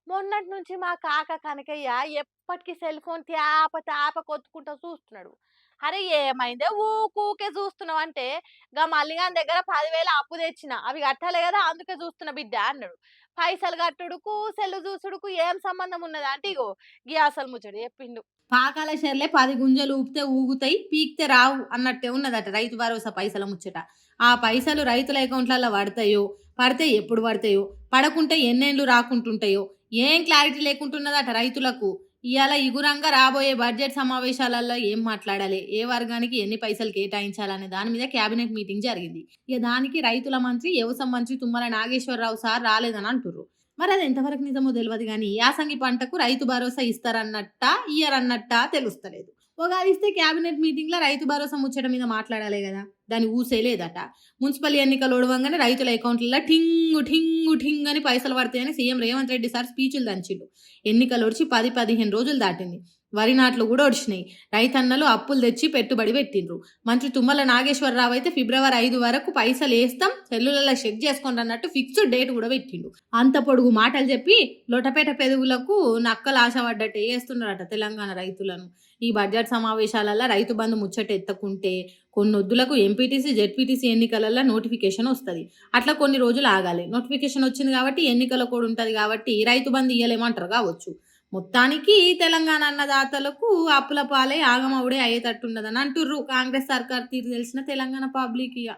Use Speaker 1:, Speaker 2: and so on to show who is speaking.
Speaker 1: మొన్నటి నుంచి మా కాక కనకయ్య ఎప్పటికి సెల్ ఫోన్ త్యాప త్యాప కొట్టుకుంటా చూస్తున్నాడు. అరే ఏమైందే ఊకే చూస్తున్నావు అంటే, గా మల్లిగాని దగ్గర 10,000 అప్పు తెచ్చిన. అవి కట్టాలి కదా! అందుకే చూస్తున్నా బిడ్డ అన్నాడు. పైసలు కట్టుడుకు, సెల్లు చూసుడుకు ఏం సంబంధం ఉన్నది అంటే ఇగో గీ అసలు ముచ్చట చెప్పిండు.
Speaker 2: పాకాల షెర్లే 10 గుంజలు ఊపితే ఊగుతాయి, పీకితే రావు అన్నట్టే ఉన్నదట రైతు భరోసా పైసల ముచ్చట. ఆ పైసలు రైతుల అకౌంట్లలో పడతాయో, పడితే ఎప్పుడు పడతాయో, పడకుంటే ఎన్నేళ్ళు రాకుంటుంటాయో ఏం క్లారిటీ లేకుంటున్నదట రైతులకు. ఇయాల ఇగురంగా రాబోయే బడ్జెట్ సమావేశాలలో ఏం మాట్లాడాలి, ఏ వర్గానికి ఎన్ని పైసలు కేటాయించాలనే దాని మీద కేబినెట్ మీటింగ్ జరిగింది. ఇక దానికి రైతుల మంత్రి వ్యవసాయ మంత్రి తుమ్మల నాగేశ్వరరావు సార్ రాలేదని అంటుర్రు. మరి అది ఎంతవరకు నిజమో తెలియదు కానీ యాసంగి పంటకు రైతు భరోసా ఇస్తారన్నట్ట ఇయ్యరన్నట్ట తెలుస్తలేదు. ఒకవేళ ఇస్తే క్యాబినెట్ మీటింగ్ లో రైతు భరోసా ముచ్చట మీద మాట్లాడాలి కదా, దాని ఊసే లేదట. మున్సిపల్ ఎన్నికలు ఓడవంగానే రైతుల అకౌంట్లలో ఠింగు ఠింగు ఠింగ్ అని పైసలు పడతాయని సీఎం రేవంత్ రెడ్డి సార్ స్పీచ్లు దంచిండు. ఎన్నికలు ఒడిచి 10-15 రోజులు దాటింది. వరి నాట్లు కూడా ఒడిచినాయి. రైతన్నలు అప్పులు తెచ్చి పెట్టుబడి పెట్టిండ్రు. మంత్రి తుమ్మల నాగేశ్వరరావు అయితే ఫిబ్రవరి 5 వరకు పైసలు వేస్తాం, సెల్లులలో చెక్ చేసుకోండి అన్నట్టు ఫిక్స్డ్ డేట్ కూడా పెట్టిండు. అంత పొడుగు మాటలు చెప్పి లొటపేట పెదవులకు నక్కలు ఆశపడ్డట్టు వేస్తున్నారట తెలంగాణ రైతులను. ఈ బడ్జెట్ సమావేశాలలో రైతు బంధు ముచ్చట ఎత్తకుంటే కొన్ని వద్దులకు ఎంపీటీసీ జెడ్పీటీసీ ఎన్నికలలో నోటిఫికేషన్ వస్తుంది. అట్లా కొన్ని రోజులు ఆగాలి. నోటిఫికేషన్ వచ్చింది కాబట్టి ఎన్నికల కూడా ఉంటుంది కాబట్టి రైతు బంధు ఇయ్యలేమంటారు కావచ్చు. మొత్తానికి తెలంగాణ అన్నదాతలకు అప్పుల పాలై ఆగమవుడే అయ్యేటట్టున్నదని అంటుర్రు కాంగ్రెస్ సర్కార్ తీరు తెలిసిన తెలంగాణ పబ్లిక్. ఇక